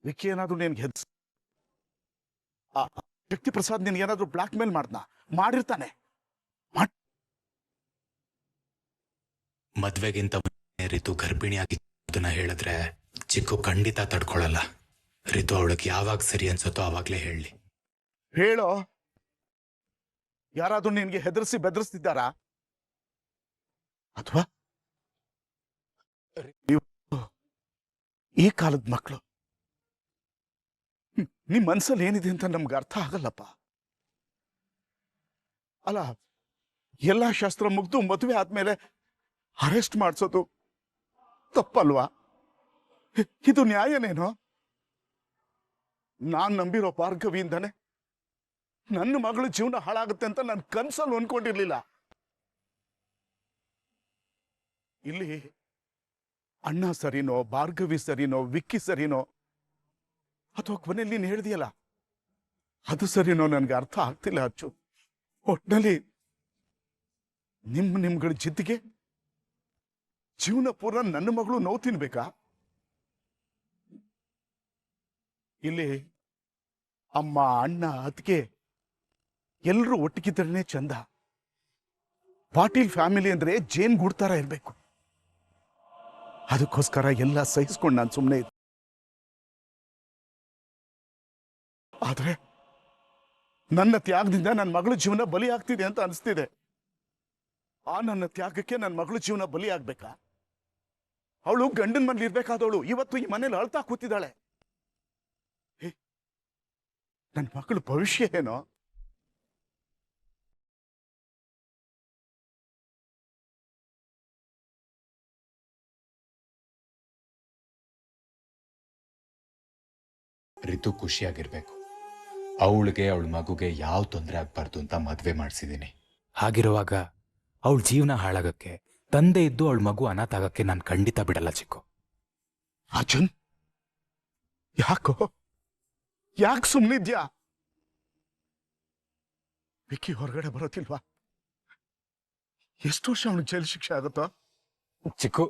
ವಿಕ್ಕಿ ಏನಾದ್ರು ನಿನ್ಗೆ ಶಕ್ತಿ ಪ್ರಸಾದ್ ನಿನ್ಗೆ ಏನಾದ್ರು ಬ್ಲಾಕ್ ಮೇಲ್ ಮಾಡಿರ್ತಾನೆ. ಮದ್ವೆಗಿಂತ ರಿತು ಗರ್ಭಿಣಿಯಾಗಿದ್ದನ್ನ ಹೇಳಿದ್ರೆ ಚಿಕ್ಕು ಖಂಡಿತ ತಡ್ಕೊಳಲ್ಲ. ರಿತು ಅವಳಿಗೆ ಯಾವಾಗ ಸರಿ ಅನ್ಸುತ್ತೋ ಆವಾಗ್ಲೇ ಹೇಳಿ. ಹೇಳೋ, ಯಾರಾದ್ರೂ ನಿನ್ಗೆ ಹೆದರ್ಸಿ ಬೆದರಿಸ್ತಿದ್ದಾರಾ? ಅಥವಾ ಈ ಕಾಲದ ಮಕ್ಕಳು, ನಿಮ್ ಮನ್ಸಲ್ಲಿ ಏನಿದೆ ಅಂತ ನಮ್ಗೆ ಅರ್ಥ ಆಗಲ್ಲಪ್ಪ. ಅಲ್ಲ, ಎಲ್ಲಾ ಶಾಸ್ತ್ರ ಮುಗ್ದು ಮದುವೆ ಆದ್ಮೇಲೆ ಅರೆಸ್ಟ್ ಮಾಡಿಸೋದು ತಪ್ಪಲ್ವಾ? ಇದು ನ್ಯಾಯನೇನೋ? ನಾನ್ ನಂಬಿರೋ ಭಾರ್ಗವಿಯಿಂದಾನೆ ನನ್ನ ಮಗಳ ಜೀವನ ಹಾಳಾಗುತ್ತೆ ಅಂತ ನಾನು ಕನ್ಸಲ್ಲಿ ಅನ್ಕೊಂಡಿರ್ಲಿಲ್ಲ. ಇಲ್ಲಿ ಅಣ್ಣ ಸರಿನೋ, ಭಾರ್ಗವಿ ಸರಿನೋ, ವಿಕ್ಕಿ ಸರಿನೋ, ಅಥವಾ ಕೊನೆಯಲ್ಲಿ ನೀನು ಹೇಳ್ದಿಯಲ್ಲ ಅದು ಸರಿನೋ ನನ್ಗೆ ಅರ್ಥ ಆಗ್ತಿಲ್ಲ. ಅಚ್ಚು, ಒಟ್ನಲ್ಲಿ ನಿಮ್ಗಳ ಜಿದ್ದಿಗೆ ಜೀವನ ಪೂರ್ಣ ನನ್ನ ಮಗಳು ನೋವು ತಿನ್ಬೇಕಾ? ಇಲ್ಲಿ ಅಮ್ಮ, ಅಣ್ಣ, ಅತ್ತಿಗೆ ಎಲ್ಲರೂ ಒಟ್ಟಿಗಿದ್ರೇ ಚಂದ. ಪಾಟೀಲ್ ಫ್ಯಾಮಿಲಿ ಅಂದ್ರೆ ಜೇನ್ ಗೂಡ್ತಾರ ಇರ್ಬೇಕು. ಅದಕ್ಕೋಸ್ಕರ ಎಲ್ಲ ಸಹಿಸ್ಕೊಂಡು ನಾನು ಸುಮ್ಮನೆ ಇದ್ದೆ. ಆದ್ರೆ ನನ್ನ ತ್ಯಾಗದಿಂದ ನನ್ನ ಮಗಳ ಜೀವನ ಬಲಿ ಆಗ್ತಿದೆ ಅಂತ ಅನಿಸ್ತಿದೆ. ಆ ನನ್ನ ತ್ಯಾಗಕ್ಕೆ ನನ್ನ ಮಗಳ ಜೀವನ ಬಲಿ ಆಗ್ಬೇಕಾ? ಅವಳು ಗಂಡನ ಮನೇಲಿ ಇರ್ಬೇಕಾದವಳು ಇವತ್ತು ಈ ಮನೇಲಿ ಅಳ್ತಾ ಕೂತಿದ್ದಾಳೆ. ನನ್ನ ಮಕ್ಕಳ ಭವಿಷ್ಯ ಏನೋ? ರಿತು ಖುಷಿಯಾಗಿರ್ಬೇಕು. ಅವಳಿಗೆ ಅವಳ ಮಗುಗೆ ಯಾವ ತೊಂದರೆ ಆಗ್ಬಾರ್ದು ಅಂತ ಮದ್ವೆ ಮಾಡಿಸಿದೀನಿ. ಹಾಗಿರುವಾಗ ಅವಳ ಜೀವನ ಹಾಳಾಗಕ್ಕೆ, ತಂದೆ ಇದ್ದು ಅವಳ ಮಗು ಅನಾಥ ಆಗಕ್ಕೆ ನಾನು ಖಂಡಿತ ಬಿಡಲ್ಲ ಚಿಕ್ಕು. ಅರ್ಜುನ್, ಯಾಕೆ ಸುಮ್ಮನಿದ್ಯಾ? ವಿಕ್ಕಿ ಹೊರಗಡೆ ಬರೋತಿಲ್ವಾ? ಎಷ್ಟು ವರ್ಷ ಅವನಿಗೆ ಜೈಲು ಶಿಕ್ಷೆ ಆಗುತ್ತೋ? ಚಿಕ್ಕು,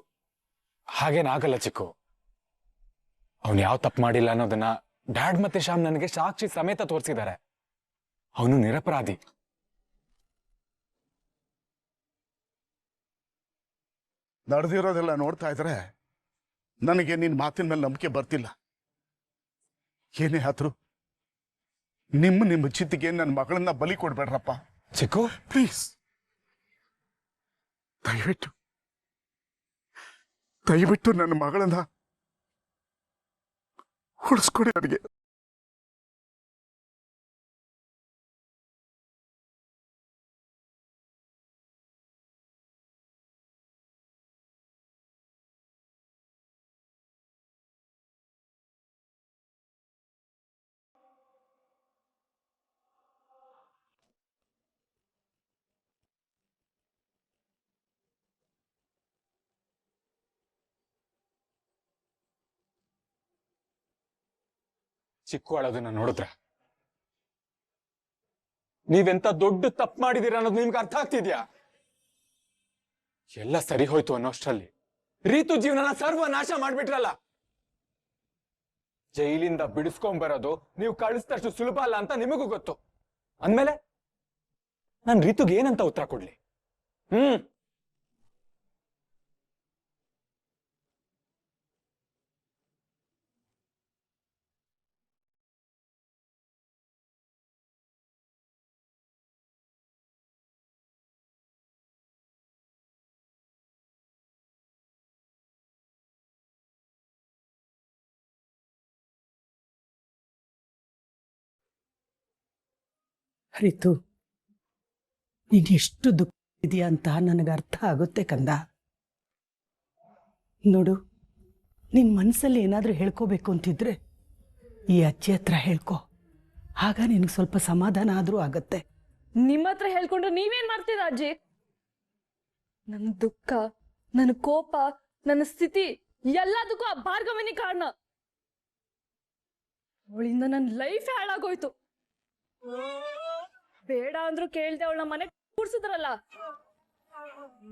ಹಾಗೇನಾಗಲ್ಲ ಚಿಕ್ಕು. ಅವನು ಯಾವ ತಪ್ಪು ಮಾಡಿಲ್ಲ ಅನ್ನೋದನ್ನ ಡ್ಯಾಡ್ ಮತ್ತೆ ಶ್ಯಾಮ್ ನನಗೆ ಸಾಕ್ಷಿ ಸಮೇತ ತೋರಿಸಿದ್ದಾರೆ. ಅವನು ನಿರಪರಾಧಿ. ನಡೆದಿರೋದೆಲ್ಲ ನೋಡ್ತಾ ಇದ್ರೆ ನನಗೆ ನಿನ್ನ ಮಾತಿನ ಮೇಲೆ ನಂಬಿಕೆ ಬರ್ತಿಲ್ಲ. ಏನೇ ಆದ್ರೂ ನಿಮ್ಮ ಚಿತ್ತಿಗೆ ನನ್ನ ಮಗಳನ್ನ ಬಲಿ ಕೊಡ್ಬೇಡ್ರಪ್ಪ. ಚಿಕ್ಕು, ಪ್ಲೀಸ್, ದಯವಿಟ್ಟು ನನ್ನ ಮಗಳನ್ನ ಉಳಿಸ್ಕೊಡಿ ನನಗೆ. ಚಿಕ್ಕು ಅಳೋದನ್ನ ನೋಡಿದ್ರ? ನೀವೆಂತ ದೊಡ್ಡ ತಪ್ಪು ಮಾಡಿದೀರ ಅನ್ನೋದು ನಿಮ್ಗೆ ಅರ್ಥ ಆಗ್ತಿದ್ಯಾ? ಎಲ್ಲ ಸರಿ ಹೋಯ್ತು ಅನ್ನೋಷ್ಟ್ರಲ್ಲಿ ರೀತು ಜೀವನನ ಸರ್ವನಾಶ ಮಾಡ್ಬಿಟ್ರಲ್ಲ. ಜೈಲಿಂದ ಬಿಡಿಸ್ಕೊಂಡ್ಬರೋದು ನೀವು ಕಳಿಸಿದಷ್ಟು ಸುಲಭ ಅಲ್ಲ ಅಂತ ನಿಮಗೂ ಗೊತ್ತು. ಅಂದ್ಮೇಲೆ ನಾನು ರೀತುಗೆ ಏನಂತ ಉತ್ತರ ಕೊಡ್ಲಿ? ರಿತು, ನೀನು ಎಷ್ಟು ದುಃಖ ಇದೆಯಾ ಅಂತ ನನಗೆ ಅರ್ಥ ಆಗುತ್ತೆ ಕಂದ. ನೋಡು, ನಿನ್ನ ಮನಸ್ಸಲ್ಲಿ ಏನಾದರೂ ಹೇಳ್ಕೋಬೇಕು ಅಂತಿದ್ರೆ ಈ ಅಜ್ಜಿ ಹತ್ರ ಹೇಳ್ಕೊ. ಆಗ ನಿನಗೆ ಸ್ವಲ್ಪ ಸಮಾಧಾನ ಆದರೂ ಆಗತ್ತೆ. ನಿಮ್ಮ ಹತ್ರ ಹೇಳ್ಕೊಂಡ್ರೆ ನೀವೇನ್ ಮಾಡ್ತೀರ ಅಜ್ಜಿ? ನನ್ನ ದುಃಖ, ನನ್ನ ಕೋಪ, ನನ್ನ ಸ್ಥಿತಿ ಎಲ್ಲದಕ್ಕೂ ಆ ಭಾರ್ಗವನಿ ಕಾರಣ. ಅವಳಿಂದ ನನ್ನ ಲೈಫ್ ಹಾಳಾಗೋಯ್ತು. ಬೇಡ ಅಂದ್ರೂ ಕೇಳ್ದೆ ಅವಳನ್ನ ಮನೆ ಕೂರ್ಸಿದ್ರಲ್ಲ.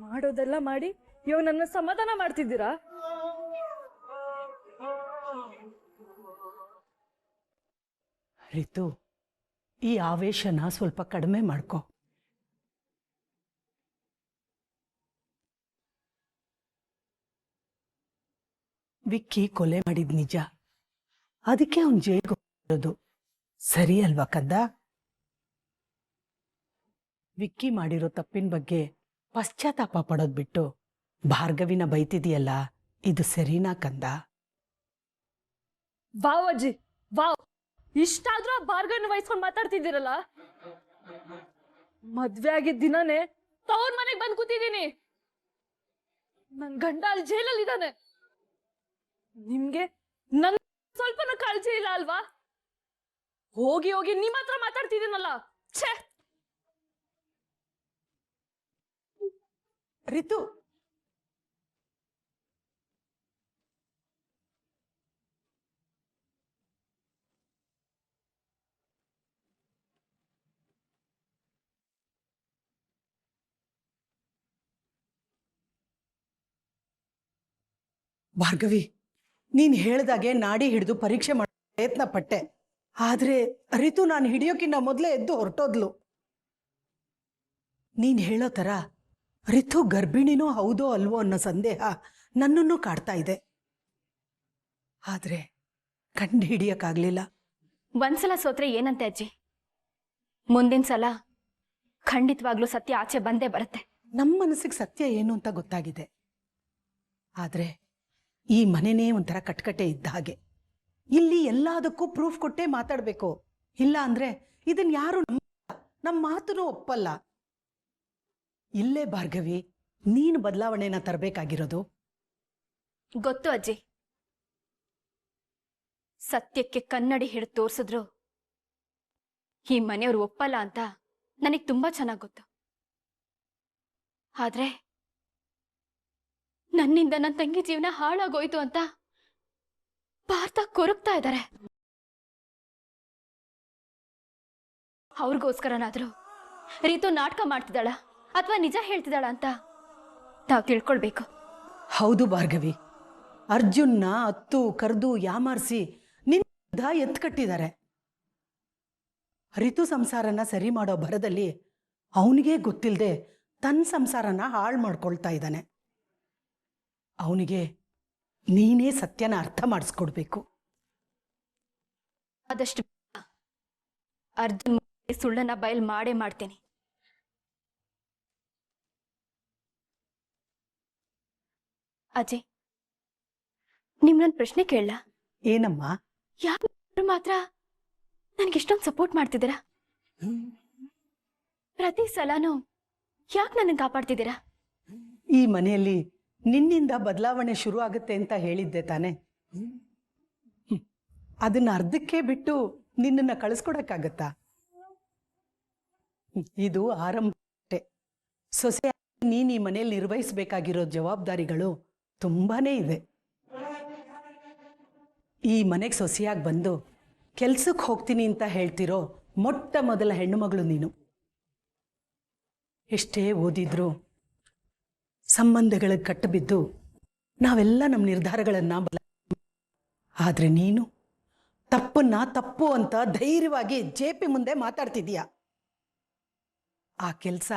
ಮಾಡೋದೆಲ್ಲ ಮಾಡಿ ಇವಾಗ ನನ್ನ ಸಮಾಧಾನ ಮಾಡ್ತಿದ್ದೀರಾ? ರಿತು, ಈ ಆವೇಶನ ಸ್ವಲ್ಪ ಕಡಿಮೆ ಮಾಡ್ಕೊ. ವಿಕ್ಕಿ ಕೊಲೆ ಮಾಡಿದ್ ನಿಜ. ಅದಕ್ಕೆ ಅವನ್ ಜೈಲ್ಗೆ ಹೋಗಿರೋದು ಸರಿ ಅಲ್ವಾ ಕದ್ದ? ವಿಕ್ಕಿ ಮಾಡಿರೋ ತಪ್ಪಿನ ಬಗ್ಗೆ ಪಶ್ಚಾತ್ತಾಪ ಪಡೋದ್ ಬಿಟ್ಟು ಭಾರ್ಗವಿನ ಬೈತಿದೆಯಲ್ಲ, ಇದು ಸರಿನಾ ಕಂದ? ವಾವ್ ಅಜ್ಜಿ, ವಾವ್. ಇಷ್ಟಾದ್ರೂ ಆ ಭಾರ್ಗವನ ವಹಿಸ್ಕೊಂಡು ಮಾತಾಡ್ತಿದ್ದೀರಲ್ಲ. ಮದ್ವೆ ಆಗಿದ್ದ ದಿನನೇ ತವ್ರ ಮನೆಗ್ ಬಂದ್ ಕೂತಿದ್ದೀನಿ. ನನ್ ಗಂಡ ಅಲ್ಲಿ ಜೈಲಲ್ಲಿ ಇದ್ದಾನೆ. ನಿಮ್ಗೆ ನನ್ ಸ್ವಲ್ಪನೂ ಕಾಳಜಿ ಇಲ್ಲ ಅಲ್ವಾ? ಹೋಗಿ ಹೋಗಿ ನಿಮ್ಮ ಹತ್ರ ಮಾತಾಡ್ತಿದ್ದೀನಲ್ಲ. ಛೇ! ರಿತು, ಭಾರ್ಗವಿ, ನೀನ್ ಹೇಳ್ದಾಗೆ ನಾಡಿ ಹಿಡಿದು ಪರೀಕ್ಷೆ ಮಾಡೋ ಪ್ರಯತ್ನ ಪಟ್ಟೆ. ಆದ್ರೆ ರಿತು ನಾನು ಹಿಡಿಯೋಕ್ಕಿಂತ ಮೊದಲೇ ಎದ್ದು ಹೊರಟೋದ್ಲು. ನೀನ್ ಹೇಳೋ ತರ ರಿತು ಗರ್ಭಿಣಿನೋ ಹೌದೋ ಅಲ್ವೋ ಅನ್ನೋ ಸಂದೇಹ ನನ್ನನ್ನು ಕಾಡ್ತಾ ಇದೆ. ಆದ್ರೆ ಕಂಡು ಹಿಡಿಯಕ್ಕಾಗ್ಲಿಲ್ಲ. ಒಂದ್ಸಲ ಸೋತ್ರೆ ಏನಂತೆ ಅಜ್ಜಿ? ಮುಂದಿನ ಸಲ ಖಂಡಿತವಾಗ್ಲೂ ಸತ್ಯ ಆಚೆ ಬಂದೇ ಬರುತ್ತೆ. ನಮ್ಮ ಮನಸ್ಸಿಗೆ ಸತ್ಯ ಏನು ಅಂತ ಗೊತ್ತಾಗಿದೆ. ಆದ್ರೆ ಈ ಮನೆನೇ ಒಂಥರ ಕಟ್ಕಟೆ ಇದ್ದ ಹಾಗೆ. ಇಲ್ಲಿ ಎಲ್ಲದಕ್ಕೂ ಪ್ರೂಫ್ ಕೊಟ್ಟೇ ಮಾತಾಡ್ಬೇಕು. ಇಲ್ಲ ಅಂದ್ರೆ ಇದನ್ ಯಾರು ನಮ್ಮ ಮಾತನ್ನು ಒಪ್ಪಲ್ಲ. ಇಲ್ಲೇ ಭಾರ್ಗವಿ, ನೀನು ಬದಲಾವಣೆನ ತರಬೇಕಾಗಿರೋದು. ಗೊತ್ತು ಅಜ್ಜಿ, ಸತ್ಯಕ್ಕೆ ಕನ್ನಡಿ ಹಿಡಿದು ತೋರ್ಸಿದ್ರು ಈ ಮನೆಯವ್ರು ಒಪ್ಪಲ್ಲ ಅಂತ ನನಗೆ ತುಂಬಾ ಚೆನ್ನಾಗ್ ಗೊತ್ತು. ಆದ್ರೆ ನನ್ನಿಂದ ನನ್ನ ತಂಗಿ ಜೀವನ ಹಾಳಾಗೋಯ್ತು ಅಂತ ಪಾರ್ಥ ಕೊರಗ್ತಾ ಇದ್ದಾರೆ. ಅವ್ರಿಗೋಸ್ಕರನಾದ್ರೂ ರೀತು ನಾಟಕ ಮಾಡ್ತಿದ್ದಾಳ ಅಥವಾ ನಿಜ ಹೇಳ್ತಿದ್ದಾಳ ಅಂತ ತಾವ್ ತಿಳ್ಕೊಳ್ಬೇಕು. ಹೌದು ಭಾರ್ಗವಿ, ಅರ್ಜುನ್ನ ಅತ್ತು ಕರೆದು ಯಾಮಾರಿಸಿ ನಿನ್ನ ಎತ್ಕಟ್ಟಿದ್ದಾರೆ. ರಿತು ಸಂಸಾರನ ಸರಿ ಮಾಡೋ ಭರದಲ್ಲಿ ಅವನಿಗೆ ಗೊತ್ತಿಲ್ಲದೆ ತನ್ನ ಸಂಸಾರನ ಹಾಳು ಮಾಡ್ಕೊಳ್ತಾ ಇದ್ದಾನೆ. ಅವನಿಗೆ ನೀನೇ ಸತ್ಯನ ಅರ್ಥ ಮಾಡಿಸ್ಕೊಡ್ಬೇಕು. ಆದಷ್ಟು ಅರ್ಜುನ್ ಸುಳ್ಳನ್ನ ಬಯಲ್ ಮಾಡೇ ಮಾಡ್ತೇನೆ. ಅಜಯ್, ನಿಮ್ನೊಂದು ಪ್ರಶ್ನೆ ಕೇಳಲ್ಲ? ಏನಮ್ಮ? ಯಾರು ಮಾತ್ರ ನನ್ಗೆಷ್ಟೊಂದು ಸಪೋರ್ಟ್ ಮಾಡ್ತಿದ್ದೀರಾ? ಪ್ರತಿ ಸಲನೂ ಯಾಕೆ ನನ್ನ ಕಾಪಾಡ್ತಿದ್ದೀರಾ? ಈ ಮನೆಯಲ್ಲಿ ನಿನ್ನಿಂದ ಬದಲಾವಣೆ ಶುರು ಆಗುತ್ತೆ ಅಂತ ಹೇಳಿದ್ದೆ ತಾನೆ. ಅದನ್ನ ಅರ್ಧಕ್ಕೆ ಬಿಟ್ಟು ನಿನ್ನನ್ನು ಕಳಿಸ್ಕೊಡಕ್ಕಾಗತ್ತಾ? ಇದು ಆರಂಭ. ಸೊಸೆ ನೀನು ಈ ಮನೆಯಲ್ಲಿ ನಿರ್ವಹಿಸಬೇಕಾಗಿರೋ ಜವಾಬ್ದಾರಿಗಳು ತುಂಬಾನೇ ಇದೆ. ಈ ಮನೆಗೆ ಸೊಸೆಯಾಗಿ ಬಂದು ಕೆಲ್ಸಕ್ಕೆ ಹೋಗ್ತೀನಿ ಅಂತ ಹೇಳ್ತಿರೋ ಮೊಟ್ಟ ಮೊದಲ ಹೆಣ್ಣು ಮಗಳು ನೀನು. ಎಷ್ಟೇ ಓದಿದ್ರು ಸಂಬಂಧಗಳಿಗೆ ಕಟ್ಟಬಿದ್ದು ನಾವೆಲ್ಲ ನಮ್ಮ ನಿರ್ಧಾರಗಳನ್ನ ಆದ್ರೆ ನೀನು ತಪ್ಪನ್ನ ತಪ್ಪು ಅಂತ ಧೈರ್ಯವಾಗಿ ಜೆಪಿ ಮುಂದೆ ಮಾತಾಡ್ತಿದೀಯ. ಆ ಕೆಲಸ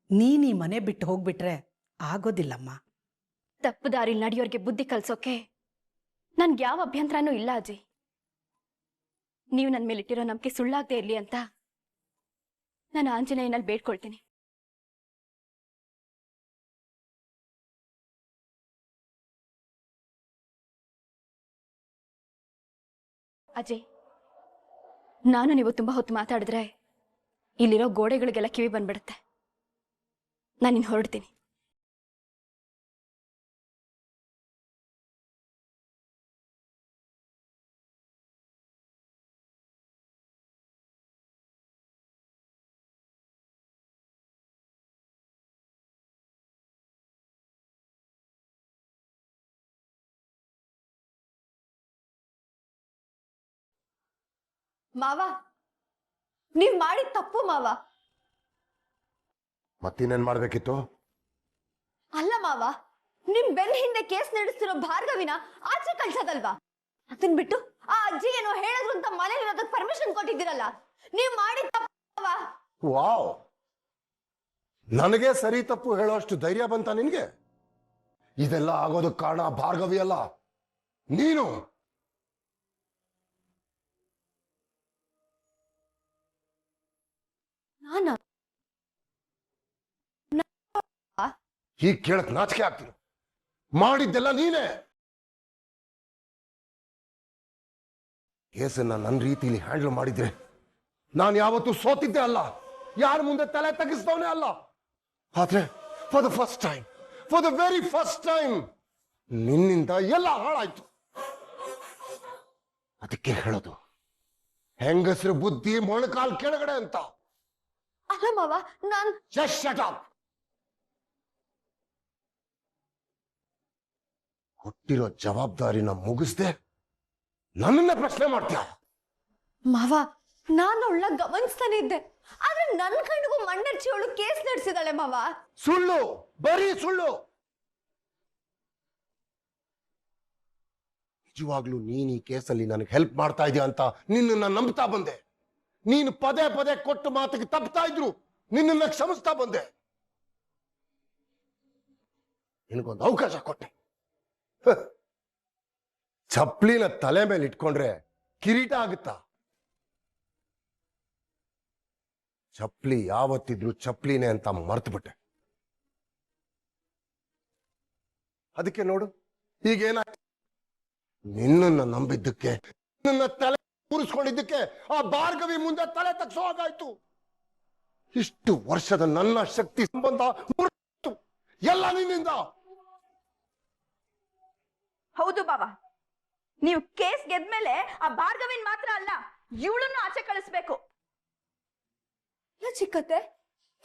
ನೀನ್ ಈ ಮನೆ ಬಿಟ್ಟು ಹೋಗ್ಬಿಟ್ರೆ ಆಗೋದಿಲ್ಲಮ್ಮ. ತಪ್ಪು ದಾರಿಲಿ ನಡೆಯೋರ್ಗೆ ಬುದ್ಧಿ ಕಲ್ಸೋಕೆ ನನ್ಗೆ ಯಾವ ಅಭ್ಯಂತರನೂ ಇಲ್ಲ ಅಜಯ್. ನೀವು ನನ್ನ ಮೇಲಿಟ್ಟಿರೋ ನಂಬಿಕೆ ಸುಳ್ಳಾಗದೆ ಇರ್ಲಿ ಅಂತ ನಾನು ಆಂಜನೇಯನಲ್ಲಿ ಬೇಡ್ಕೊಳ್ತೀನಿ. ಅಜಯ್, ನಾನು ನೀವು ತುಂಬಾ ಹೊತ್ತು ಮಾತಾಡಿದ್ರೆ ಇಲ್ಲಿರೋ ಗೋಡೆಗಳಿಗೆಲ್ಲ ಕಿವಿ ಬಂದ್ಬಿಡುತ್ತೆ. ನಾನಿನ್ ಹೊರಡ್ತೀನಿ. ಮಾವ, ನೀವ್ ಮಾಡಿದ ತಪ್ಪು ಮಾವ. ಮತ್ತಿನ್ನೇನ್ ಮಾಡ್ಬೇಕಿತ್ತು? ಅಲ್ಲ ಮಾವ, ನಿಮ್ ಬೆನ್ ಹಿಂದೆ ಕೇಸ್ ನಡೆಸ್ತಿರೋ ಭಾರ್ಗವಿನ ಆಚೆ ಕಳ್ಸೋದಲ್ವಾ? ಅದನ್ ಬಿಟ್ಟು ಆ ಅಜ್ಜಿ ಏನೋ ಹೇಳಿದ್ರು ಅಂತ ಮನೇಲಿ ಇರೋದಕ್ಕೆ ಪರ್ಮಿಷನ್ ಕೊಟ್ಟಿದ್ದೀರಲ್ಲ, ನೀವ್ ಮಾಡಿದ ತಪ್ಪವ. ವಾವ್, ನನಗೆ ಸರಿ ತಪ್ಪು ಹೇಳೋಷ್ಟು ಧೈರ್ಯ ಬಂತ ನಿನ್ಗೆ? ಇದೆಲ್ಲ ಆಗೋದಕ್ಕೆ ಕಾರಣ ಭಾರ್ಗವಿ ಅಲ್ಲ, ನೀನು. ನಾನಾ? ಹೀಗೆ ಕೇಳಕ್ ನಾಚಿಕೆ ಆಗ್ತೀನಿ. ಮಾಡಿದ್ದೆಲ್ಲ ನೀನೇ. ಕೇಸನ್ನ ನನ್ನ ರೀತಿಲಿ ಹ್ಯಾಂಡಲ್ ಮಾಡಿದ್ರೆ ನಾನು ಯಾವತ್ತೂ ಸೋತಿದ್ದೆ ಅಲ್ಲ, ಯಾರ ಮುಂದೆ ತಲೆ ತಗ್ಗಿಸ್ತವನೇ ಅಲ್ಲ. ಆದ್ರೆ for the first time, for the very first time ನಿನ್ನಿಂದ ಎಲ್ಲ ಹಾಳಾಯ್ತು. ಅದಕ್ಕೆ ಹೇಳೋದು, ಹೆಂಗಸರು ಬುದ್ಧಿ ಮೊಣಕಾಲ್ ಕೆಳಗಡೆ ಅಂತ. ಅಲ್ಲ ಮಾವ, ನಾನ್ Just shut up. ಕೊಟ್ಟಿರೋ ಜವಾಬ್ದಾರಿನ ಮುಗಿಸ್ದೆ ನನ್ನನ್ನ ಪ್ರಶ್ನೆ ಮಾಡ್ತೀಯ? ಮಾವ, ನಾನು ಅವಳ ಗಮನಿಸ್ತಾನೆ ಇದ್ದೆ, ಆದ್ರೆ ನನ್ ಕಣ್ಣಿಗೂ ಮಣ್ಣೆರ್ಚಿ ಅವಳು ಕೇಸ್ ನಡೆಸಿದಾಳೆ ಮಾವ. ಸುಳ್ಳು, ಬರೀ ಸುಳ್ಳು. ನಿಜವಾಗ್ಲೂ ನೀನ್ ಈ ಕೇಸಲ್ಲಿ ನನಗೆ ಹೆಲ್ಪ್ ಮಾಡ್ತಾ ಇದೀಯ ಅಂತ ನಿನ್ನನ್ನ ನಂಬ್ತಾ ಬಂದೆ. ನೀನು ಪದೇ ಪದೇ ಕೊಟ್ಟು ಮಾತಿಗೆ ತಪ್ತಾ ಇದ್ರು ನಿನ್ನನ್ನ ಕ್ಷಮಿಸ್ತಾ ಬಂದೆ. ನಿನಗೊಂದು ಅವಕಾಶ ಕೊಟ್ಟೆ. ಚಪ್ಲಿನ ತಲೆ ಮೇಲೆ ಇಟ್ಕೊಂಡ್ರೆ ಕಿರೀಟ ಆಗುತ್ತಾ? ಚಪ್ಲಿ ಯಾವತ್ತಿದ್ರು ಚಪ್ಲಿನೇ ಅಂತ ಮರ್ತು ಬಿಟ್ಟೆ. ಅದಕ್ಕೆ ನೋಡು ಹೀಗೇನಾಯ್ತು. ನಿನ್ನನ್ನ ನಂಬಿದ್ದಕ್ಕೆ, ನಿನ್ನ ತಲೆ ಕೂರಿಸ್ಕೊಂಡಿದ್ದಕ್ಕೆ ಆ ಭಾರ್ಗವಿ ಮುಂದೆ ತಲೆ ತಗ್ಸೋ ಹಾಗಾಯ್ತು. ಇಷ್ಟು ವರ್ಷದ ನನ್ನ ಶಕ್ತಿ ಸಂಬಂಧ ಮುರಿತು. ಎಲ್ಲ ನಿನ್ನಿಂದ. ಹೌದು ಬಾಬಾ, ನೀವು ಕೇಸ್ ಗೆದ್ಮೇಲೆ ಆ ಭಾರ್ಗವಿನ್ ಮಾತ್ರ ಅಲ್ಲ, ಇವಳನ್ನು ಆಚೆ ಕಳಿಸ್ಬೇಕು. ಚಿಕ್ಕತ್ತೆ,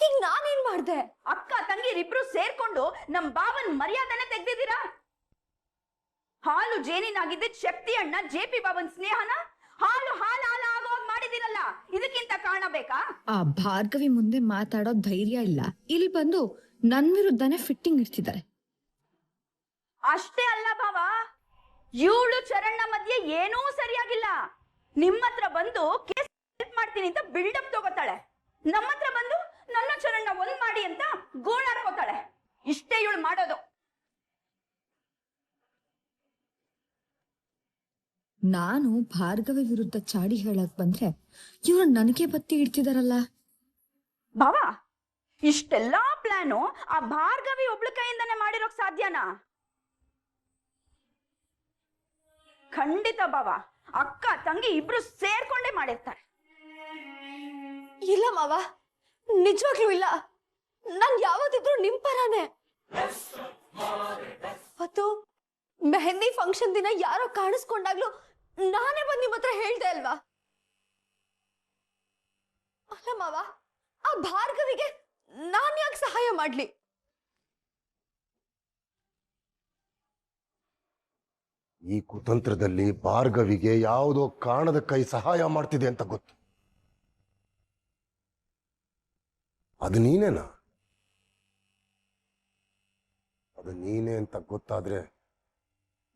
ಈಗ ನಾನೇನ್ ಮಾಡ್ದೆ? ಅಕ್ಕ ತಂಗಿರಿಬ್ರು ಸೇರ್ಕೊಂಡು ನಮ್ ಬಾವನ್ ಮರ್ಯಾದನೆ ತೆಗ್ದಿದ್ದೀರಾ. ಹಾಲು ಜೇನಿನಾಗಿದ್ದ ಶಕ್ತಿ ಅಣ್ಣ ಜೆ.ಪಿ. ಬಾಬನ್ ಸ್ನೇಹನ ಹಾಲು ಹಾಲು ಹಾಲು ಆಗೋಗ್ ಮಾಡಿದಿರಲ್ಲ, ಇದಕ್ಕಿಂತ ಕಾರಣ ಬೇಕಾ? ಆ ಭಾರ್ಗವಿ ಮುಂದೆ ಮಾತಾಡೋ ಧೈರ್ಯ ಇಲ್ಲ, ಇಲ್ಲಿ ಬಂದು ನನ್ ವಿರುದ್ಧನೇ ಫಿಟ್ಟಿಂಗ್ ಇಡ್ತಿದ್ದಾರೆ. ಅಷ್ಟೇ ಅಲ್ಲ ಭಾವ, ಇವಳು ಚರಣ್ಣ ಮಧ್ಯೆ ಏನೂ ಸರಿಯಾಗಿಲ್ಲ. ನಿಮ್ಮ ಹತ್ರ ಬಂದು ಕೇಸ್ ಹೆಲ್ಪ್ ಮಾಡ್ತೀನಿ ಅಂತ ಬಿಲ್ಡಪ್ ತಗೋತಾಳೆ, ನಮ್ಮ ಹತ್ರ ಬಂದು ನನ್ನ ಚರಣ್ಣ ಒಂದ್ ಮಾಡಿ ಅಂತ ಗೋಳಾಡ್ಕೋತಾಳೆ. ಇಷ್ಟೇ ಇವಳು ಮಾಡೋದು. ನಾನು ಭಾರ್ಗವಿ ವಿರುದ್ಧ ಚಾಡಿ ಹೇಳಕ್ ಬಂದ್ರೆ ಇವ್ರು ನನಗೆ ಬತ್ತಿ ಇಡ್ತಿದಾರಲ್ಲ. ಭಾವ, ಇಷ್ಟೆಲ್ಲಾ ಪ್ಲಾನು ಆ ಭಾರ್ಗವಿ ಒಬ್ಳ ಕೈಯಿಂದಾನೆ ಮಾಡಿರೋಕ್ ಸಾಧ್ಯನಾ? ಖಂಡಿತ ಭಾವ, ಅಕ್ಕ ತಂಗಿ ಇಬ್ರು ಸೇರ್ಕೊಂಡೇ ಮಾಡಿರ್ತಾರೆ. ಇಲ್ಲ ಮಾವ, ನಿಜವಾಗ್ಲೂ ಇಲ್ಲ. ನಾನ್ ಯಾವತ್ತಿದ್ರು ನಿಮ್ ಪರಾನೆ. ಅವತ್ತು ಮೆಹಂದಿ ಫಂಕ್ಷನ್ ದಿನ ಯಾರೋ ಕಾಣಿಸ್ಕೊಂಡಾಗ್ಲೂ ನಾನೇ ಬಂದ್ ನಿಮ್ ಹತ್ರ ಹೇಳ್ದೆ ಅಲ್ವಾ? ಅಲ್ಲ ಮಾವ, ಆ ಭಾರ್ಗವಿಗೆ ನಾನ್ ಯಾಕೆ ಸಹಾಯ ಮಾಡ್ಲಿ? ಈ ಕುತಂತ್ರದಲ್ಲಿ ಭಾರ್ಗವಿಗೆ ಯಾವುದೋ ಕಾರಣದ ಕೈ ಸಹಾಯ ಮಾಡ್ತಿದೆ ಅಂತ ಗೊತ್ತು. ಅದು ನೀನೇನಾ? ಅದು ನೀನೇ ಅಂತ ಗೊತ್ತಾದ್ರೆ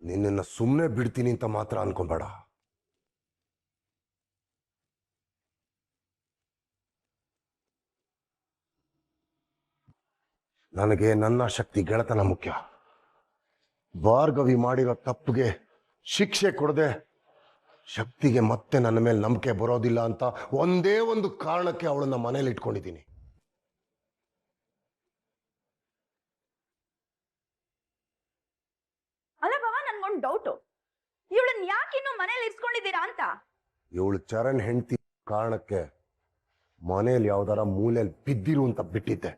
ನಿನ್ನನ್ನು ಸುಮ್ಮನೆ ಬಿಡ್ತೀನಿ ಅಂತ ಮಾತ್ರ ಅನ್ಕೊಂಬೇಡ. ನನಗೆ ನನ್ನ ಶಕ್ತಿ ಗೆಳೆತನ ಮುಖ್ಯ. ಭಾರ್ಗವಿ ಮಾಡಿರೋ ತಪ್ಪಿಗೆ ಶಿಕ್ಷೆ ಕೊಡದೆ ಶಕ್ತಿಗೆ ಮತ್ತೆ ನನ್ನ ಮೇಲೆ ನಂಬಿಕೆ ಬರೋದಿಲ್ಲ ಅಂತ ಒಂದೇ ಒಂದು ಕಾರಣಕ್ಕೆ ಅವಳನ್ನ ಮನೇಲಿ ಇಟ್ಕೊಂಡಿದ್ದೀನಿ. ಅಲ್ಲ ಭಾವ, ನನ್ಗೊಂದು ಡೌಟು, ಇವಳನ್ನ ಯಾಕಿನ್ನು ಮನೇಲಿ ಇರ್ಸ್ಕೊಂಡಿದ್ದೀರಾ ಅಂತ? ಇವಳು ಚರಣ್ ಹೆಂಡತಿ ಕಾರಣಕ್ಕೆ ಮನೇಲಿ ಯಾವ್ದಾರ ಮೂಲೆಯಲ್ಲಿ ಬಿದ್ದಿರು ಅಂತ ಬಿಟ್ಟಿದ್ದೆ.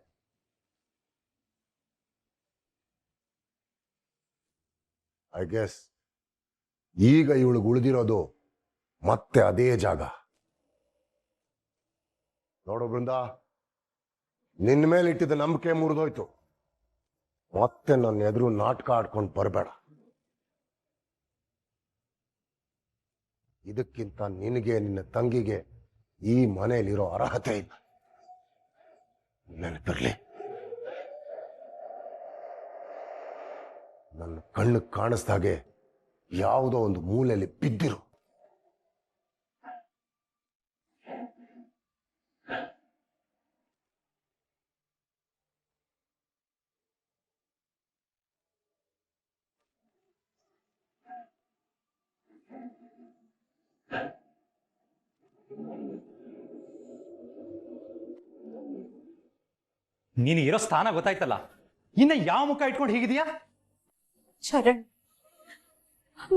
ಐ ಗೆಸ್ ಈಗ ಇವಳು ಉಳಿದಿರೋದು ಮತ್ತೆ ಅದೇ ಜಾಗ. ನೋಡು ಬೃಂದ, ನಿನ್ನ ಮೇಲೆ ಇಟ್ಟಿದ್ದ ನಂಬಿಕೆ ಮುರಿದೋಯ್ತು. ಮತ್ತೆ ನನ್ನ ಎದುರು ನಾಟಕ ಆಡ್ಕೊಂಡು ಬರಬೇಡ. ಇದಕ್ಕಿಂತ ನಿನಗೆ ನಿನ್ನ ತಂಗಿಗೆ ಈ ಮನೆಯಲ್ಲಿರೋ ಅರ್ಹತೆ ಇಲ್ಲ. ನೆನಪಿರ್ಲಿ, ನನ್ನ ಕಣ್ಣು ಕಾಣಿಸ್ದಾಗೆ ಯಾವುದೋ ಒಂದು ಮೂಲೆಯಲ್ಲಿ ಬಿದ್ದಿರು. ನೀನು ಇರೋ ಸ್ಥಾನ ಗೊತ್ತಾಯ್ತಲ್ಲ, ಇನ್ನ ಯಾವ ಮುಖ ಇಟ್ಕೊಂಡು ಹೀಗಿದೀಯಾ? ಚರಣ್,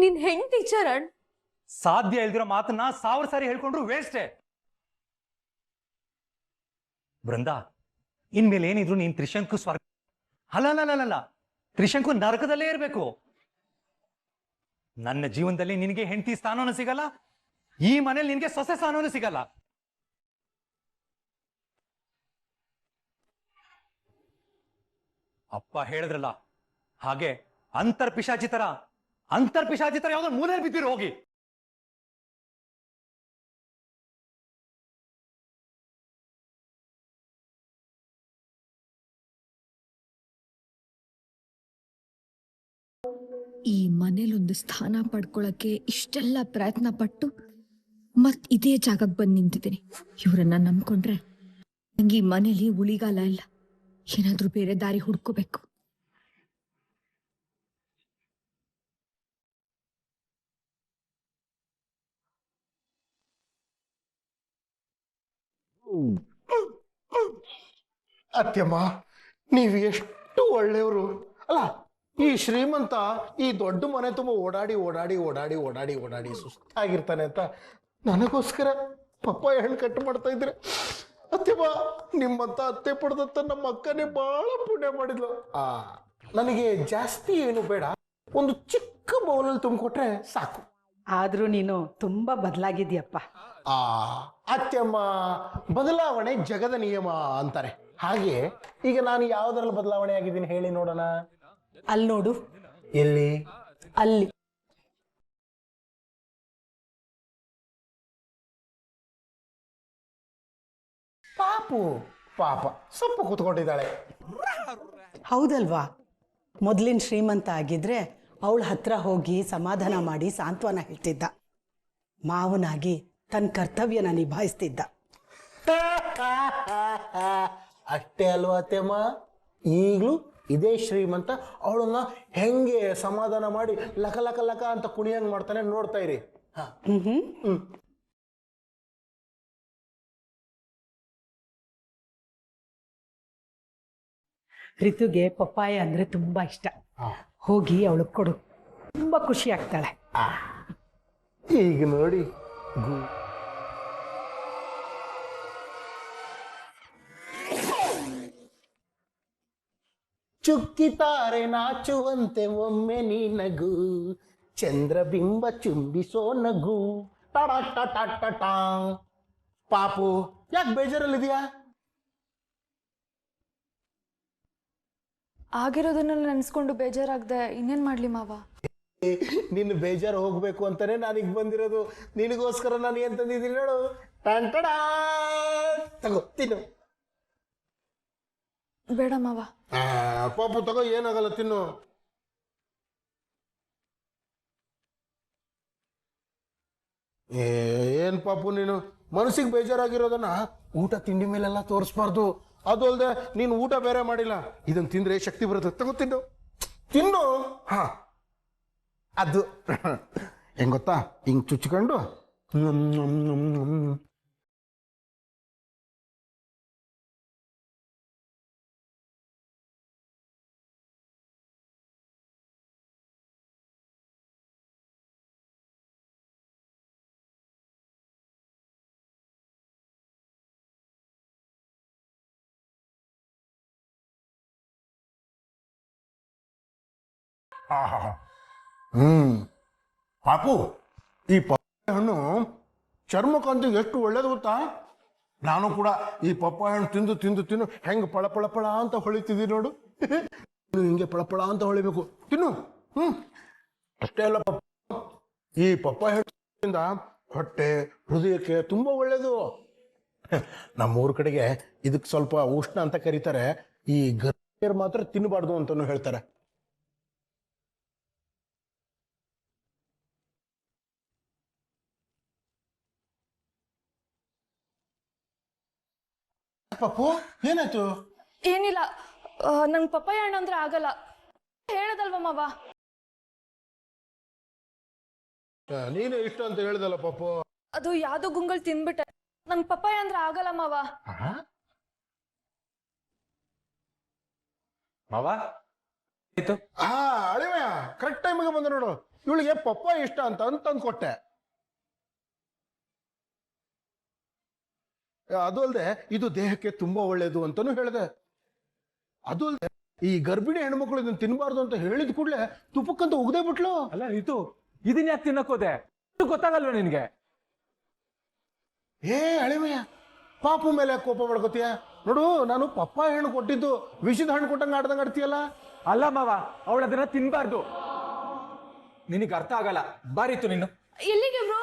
ನಿನ್ ಹೆಂಡತಿ ಚರಣ್. ಸಾಧ್ಯ ಇಲ್ದಿರೋ ಮಾತನ್ನ 1000 ಸಾರಿ ಹೇಳ್ಕೊಂಡ್ರು ವೇಸ್ಟೇ. ಬೃಂದಾ, ಇನ್ಮೇಲೆ ಏನಿದ್ರು ನೀನ್ ತ್ರಿಶಂಕು ಸ್ವರ್ಗ ಅಲ್ಲ, ತ್ರಿಶಂಕು ನರಕದಲ್ಲೇ ಇರಬೇಕು. ನನ್ನ ಜೀವನದಲ್ಲಿ ನಿನಗೆ ಹೆಂಡತಿ ಸ್ಥಾನನೂ ಸಿಗಲ್ಲ, ಈ ಮನೇಲಿ ನಿನಗೆ ಸೊಸೆ ಸ್ಥಾನನೂ ಸಿಗಲ್ಲ. ಅಪ್ಪ ಹೇಳಿದ್ರಲ್ಲ ಹಾಗೆ ಅಂತರ್ಪಿಶಾಚಿ ತರ ಯಾವ್ದೋ ಮೂಲೆಯಲ್ಲಿ ಬಿದ್ದಿರು ಹೋಗಿ. ಈ ಮನೇಲೊಂದು ಸ್ಥಾನ ಪಡ್ಕೊಳಕ್ಕೆ ಇಷ್ಟೆಲ್ಲ ಪ್ರಯತ್ನ ಪಟ್ಟು ಮತ್ ಇದೇ ಜಾಗಕ್ಕೆ ಬಂದು ನಿಂತಿದ್ದೀನಿ. ಇವರನ್ನ ನಂಬ್ಕೊಂಡ್ರೆ ನಂಗೆ ಈ ಮನೇಲಿ ಉಳಿಗಾಲ ಇಲ್ಲ. ಏನಾದ್ರೂ ಬೇರೆ ದಾರಿ ಹುಡ್ಕೋಬೇಕು. ಅತ್ಯಮ್ಮ, ನೀವು ಎಷ್ಟು ಒಳ್ಳೆಯವರು ಅಲ್ಲ. ಈ ಶ್ರೀಮಂತ ಈ ದೊಡ್ಡ ಮನೆ ತುಂಬ ಓಡಾಡಿ ಸುಸ್ತಾಗಿರ್ತಾನೆ ಅಂತ ನನಗೋಸ್ಕರ ಪಪ್ಪಾಯ ಹಣ್ಣು ಕಟ್ ಮಾಡ್ತಾ ಇದ್ರೆ. ಅತ್ಯಮ್ಮ, ನಿಮ್ಮಂತ ಅತ್ತೆ ಪಡೆದಂತ ನಮ್ಮ ಅಕ್ಕನೇ ಬಹಳ ಪುಣ್ಯ ಮಾಡಿದ್ಲು. ನನಗೆ ಜಾಸ್ತಿ ಏನು ಬೇಡ, ಒಂದು ಚಿಕ್ಕ ಬೌಲಲ್ಲಿ ತುಂಬಿಕೊಟ್ರೆ ಸಾಕು. ಆದ್ರೂ ನೀನು ತುಂಬಾ ಬದಲಾಗಿದ್ಯಪ್ಪ. ಅತ್ಯಮ್ಮ, ಬದಲಾವಣೆ ಜಗದ ನಿಯಮ ಅಂತಾರೆ. ಹಾಗೆ ಈಗ ನಾನು ಯಾವುದರಲ್ಲಿ ಬದಲಾವಣೆ ಆಗಿದ್ದೀನಿ ಹೇಳಿ ನೋಡೋಣ. ಅಲ್ಲಿ ನೋಡು. ಎಲ್ಲಿ? ಅಲ್ಲಿ. ಪಾಪ ಸ್ವಲ್ಪ ಕೂತ್ಕೊಂಡಿದ್ದಾಳೆ. ಹೌದಲ್ವಾ? ಮೊದ್ಲಿನ ಶ್ರೀಮಂತ ಆಗಿದ್ರೆ ಅವಳ ಹತ್ರ ಹೋಗಿ ಸಮಾಧಾನ ಮಾಡಿ ಸಾಂತ್ವನ ಹೇಳ್ತಿದ್ದ. ಮಾವನಾಗಿ ತನ್ನ ಕರ್ತವ್ಯನ ನಿಭಾಯಿಸ್ತಿದ್ದ. ಅಷ್ಟೇ ಅಲ್ವಾ ಅತ್ತೆಮ್ಮ? ಈಗಲೂ ಇದೇ ಶ್ರೀಮಂತ ಅವಳನ್ನ ಹೆಂಗೆ ಸಮಾಧಾನ ಮಾಡಿ ಲಕ ಲಕ ಲಕ ಅಂತ ಕುಣಿಯಂಗ್ ಮಾಡ್ತಾನೆ, ನೋಡ್ತಾ ಇರಿ. ಋತುಗೆ ಪಪ್ಪಾಯ ಅಂದ್ರೆ ತುಂಬಾ ಇಷ್ಟ. ಹೋಗಿ ಅವಳಿಗೆ ಕೊಡು, ತುಂಬಾ ಖುಷಿ ಆಗ್ತಾಳೆ. ಈಗ ನೋಡಿ, ಚುಕ್ಕಿತಾರೆ ನಾಚುವಂತೆ ಒಮ್ಮೆ ನೀ ನಗು, ಚಂದ್ರಬಿಂಬ ಚುಂಬಿಸೋ ನಗು. ಟಾ ಪಾಪು, ಯಾಕೆ ಬೇಜಾರಲ್ಲಿದೆಯಾ? ಆಗಿರೋದನ್ನ ನೆನ್ಸ್ಕೊಂಡು ಬೇಜಾರಾಗ್ದೆ ಇನ್ನೇನ್ ಮಾಡ್ಲಿ ಮಾವ? ನಿನ್ನ ಬೇಜಾರು ಹೋಗ್ಬೇಕು ಅಂತಾನೆ ನಾನೀಗ ಬಂದಿರೋದು. ನಿನಗೋಸ್ಕರ ನಾನು ಏನ್ ತಂದಿದ್ದೀನಿ ನೋಡು. ಟಂಟಡಾ, ತಗೋ ತಿನ್ನು. ಬೇಡ ಮಾವ. ಪಾಪು ತಗೋ, ಏನಾಗಲ್ಲ, ತಿನ್ನು. ಏನ್ ಪಾಪು, ನೀನು ಮನಸ್ಸಿಗೆ ಬೇಜಾರಾಗಿರೋದನ್ನ ಊಟ ತಿಂಡಿ ಮೇಲೆಲ್ಲ ತೋರಿಸ್ಬಾರ್ದು. ಅದು ಅಲ್ಲದೆ ನೀನು ಊಟ ಬೇರೆ ಮಾಡಿಲ್ಲ, ಇದನ್ನ ತಿಂದ್ರೆ ಶಕ್ತಿ ಬರುತ್ತೆ. ತಗೋ ತಿನ್ನು, ತಿನ್ನು. ಹಾ, ಅದು ಹೆಂಗ್ ಗೊತ್ತಾ, ಹಿಂಗ್ ಚುಚ್ಕೊಂಡು ಪಾಪು, ಈ ಪಪ್ಪಾಯ ಹಣ್ಣು ಚರ್ಮಕಾಂತಿಗೆ ಎಷ್ಟು ಒಳ್ಳೇದು ಗೊತ್ತಾ? ನಾನು ಕೂಡ ಈ ಪಪ್ಪಾಯ ಹಣ್ಣು ತಿಂದು ತಿಂದು ತಿನ್ನು ಹೆಂಗೆ ಪಳ ಅಂತ ಹೊಳಿತಿದ್ದೀನಿ ನೋಡು. ಹಿಂಗೆ ಪಳ ಅಂತ ಹೊಳಿಬೇಕು. ತಿನ್ನು. ಅಷ್ಟೇ ಅಲ್ಲ, ಈ ಪಪ್ಪಾಯ ಹಣ್ಣಿಂದ ಹೊಟ್ಟೆ ಹೃದಯಕ್ಕೆ ತುಂಬಾ ಒಳ್ಳೇದು. ನಮ್ಮೂರ ಕಡೆಗೆ ಇದಕ್ಕೆ ಸ್ವಲ್ಪ ಉಷ್ಣ ಅಂತ ಕರೀತಾರೆ. ಈ ಗರ್ಭಿಣಿಯರು ಮಾತ್ರ ತಿನ್ನಬಾರ್ದು ಅಂತಾನು ಹೇಳ್ತಾರೆ. ಪಪ್ಪು ಏನಾಯ್ತು? ಏನಿಲ್ಲ, ನಂಗೆ ಪಪ್ಪಾಯ ಹಣ್ಣು ಅಂದ್ರೆ ಆಗಲ್ಲ. ಹೇಳದಲ್ವ ಮಾವ? ನೀನೇ ಇಷ್ಟ ಅಂತ ಹೇಳ್ದಲ್ಲ ಪಪ್ಪು. ಅದು ಯಾವ್ದೋ ಗುಂಗಲ್ ತಿನ್ಬಿಟ್ಟೆ. ನಂಗೆ ಪಪ್ಪಾಯ ಅಂದ್ರೆ ಆಗಲ್ಲ ಮಾವ. ಮಾವ ಆಯ್ತು. ಅಳಿಮಯ್ಯ ಕರೆಕ್ಟ್ ಟೈಮಿಗೆ ಬಂದ ನೋಡು. ಇವಳಿಗೆ ಪಪ್ಪಾಯ ಇಷ್ಟ ಅಂತ ತಂದು ಕೊಟ್ಟೆ. ಅದು ಅಲ್ಲದೆ ಇದು ದೇಹಕ್ಕೆ ತುಂಬಾ ಒಳ್ಳೇದು ಅಂತಾನು ಹೇಳಿದೆ. ಅದು ಅಲ್ಲದೆ ಈ ಗರ್ಭಿಣಿ ಹೆಣ್ಮಕ್ಳು ಇದನ್ನ ತಿನ್ಬಾರ್ದು ಅಂತ ಹೇಳಿದ ಕೂಡಲೇ ತುಪ್ಪಕ್ಕಂತ ಉಗ್ದೇ ಬಿಟ್ಲು. ಅಲ್ಲ ಇದು ಇದನ್ನ ಯಾಕೆ ತಿನ್ನಕೋದೆ? ಗೊತ್ತಾಗಲ್ವ ನಿನ್ಗೆ? ಅಳಿಮಯ್ಯ ಪಾಪು ಮೇಲೆ ಕೋಪ ಮಾಡ್ಕೋತೀಯ ನೋಡು. ನಾನು ಪಪ್ಪಾಯ ಹಣ್ಣು ಕೊಟ್ಟಿದ್ದು ವಿಷದ ಹಣ್ಣು ಕೊಟ್ಟಂಗೆ ಆಡ್ದಂಗೆ ಆಡ್ತೀಯಲ್ಲ. ಅಲ್ಲ ಮಾವ, ಅವಳು ಅದನ್ನ ತಿನ್ಬಾರ್ದು. ನಿನಗೆ ಅರ್ಥ ಆಗಲ್ಲ. ಬಾರಿತ್ತು ನೀನು. ಎಲ್ಲಿಗೆ ಬ್ರೋ?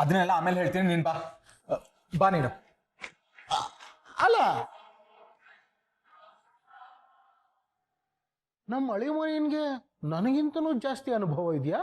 ಅದನ್ನೆಲ್ಲ ಆಮೇಲೆ ಹೇಳ್ತೀನಿ. ನೀನ್ ಬಾ ನೀನು. ಅಲ್ಲ ನಮ್ಮ ಅಳಿಮಯ್ಯನ್ಗೆ ನನಗಿಂತನೂ ಜಾಸ್ತಿ ಅನುಭವ ಇದೆಯಾ?